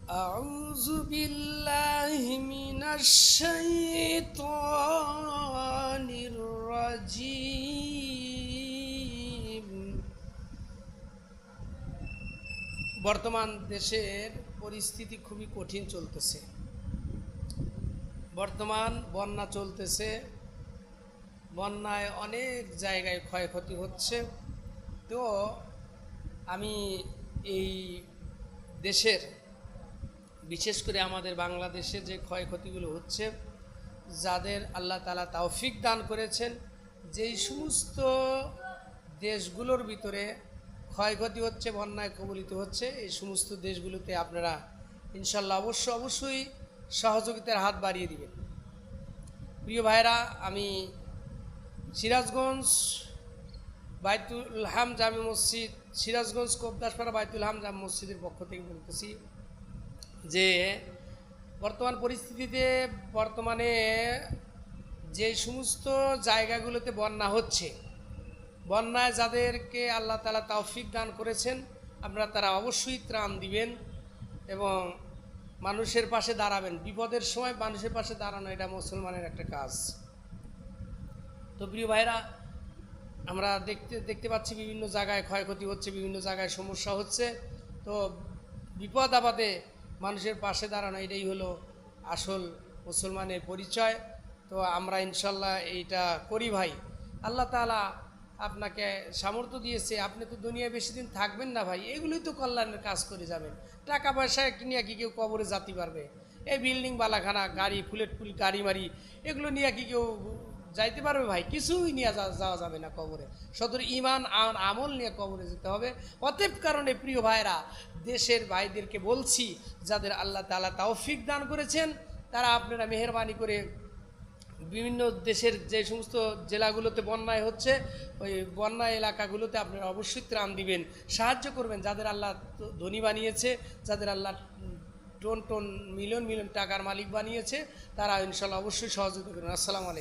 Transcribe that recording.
أعوذ بالله من الشيطان الرجيم। বর্তমান দেশের পরিস্থিতি খুবই কঠিন চলতেছে। বর্তমান বন্যা চলতেছে, বন্যায় অনেক জায়গায় ক্ষয়ক্ষতি হচ্ছে। তো আমি এই দেশের, বিশেষ করে আমাদের বাংলাদেশে যে ক্ষয়ক্ষতিগুলো হচ্ছে, যাদের আল্লাহ তাআলা তৌফিক দান করেছেন, যেই সমস্ত দেশগুলোর ভিতরে ক্ষয়ক্ষতি হচ্ছে, বন্যায় কবলিত হচ্ছে, এই সমস্ত দেশগুলোতে আপনারা ইনশাল্লাহ অবশ্যই সহযোগিতার হাত বাড়িয়ে দিবেন। প্রিয় ভাইরা, আমি সিরাজগঞ্জ বাইতুল হাম জামে মসজিদ, সিরাজগঞ্জ কোবদাসপাড়া বাইতুল হাম জামে মসজিদের পক্ষ থেকে বলতেছি যে বর্তমান পরিস্থিতিতে, বর্তমানে যে সমস্ত জায়গাগুলোতে বন্যা হচ্ছে, বন্যায় যাদেরকে আল্লাহ তাআলা তৌফিক দান করেছেন, আপনারা তারা অবশ্যই ত্রাণ দিবেন এবং মানুষের পাশে দাঁড়াবেন। বিপদের সময় মানুষের পাশে দাঁড়ানো, এটা মুসলমানের একটা কাজ। তো প্রিয় ভাইরা, আমরা দেখতে পাচ্ছি বিভিন্ন জায়গায় ক্ষয়ক্ষতি হচ্ছে, বিভিন্ন জায়গায় সমস্যা হচ্ছে। তো বিপদ আপদে মানুষের পাশে দাঁড়ানো, এটাই হলো আসল মুসলমানের পরিচয়। তো আমরা ইনশাল্লাহ এইটা করি ভাই। আল্লাহ তাআলা আপনাকে সামর্থ্য দিয়েছে, আপনি তো দুনিয়ায় বেশি দিন থাকবেন না ভাই, এগুলোই তো কল্যাণের কাজ করে যাবেন। টাকা পয়সা নিয়ে কি কেউ কবরে যেতে পারবে? এই বিল্ডিং বালাখানা, গাড়ি, ফুলেট ফুল গাড়ি মারি, এগুলো নিয়ে কি কেউ যাইতে পারবে ভাই? কিছুই নিয়ে যাওয়া যাবে না কবরে। সদর ইমান আর আমল নিয়ে কবরে যেতে হবে। অতএব কারণে প্রিয় ভাইরা, দেশের ভাইদেরকে বলছি, যাদের আল্লাহ তাআলা তৌফিক দান করেছেন, তারা আপনারা মেহেরবানি করে বিভিন্ন দেশের যে সমস্ত জেলাগুলোতে বন্যায় হচ্ছে, ওই বন্যা এলাকাগুলোতে আপনারা অবশ্যই ত্রাণ দিবেন, সাহায্য করবেন। যাদের আল্লাহ ধনী বানিয়েছে, যাদের আল্লাহ টন টন মিলিয়ন টাকার মালিক বানিয়েছে, তারা ইনশাল্লাহ অবশ্যই সহযোগিতা করবেন। আসসালামু আলাইকুম।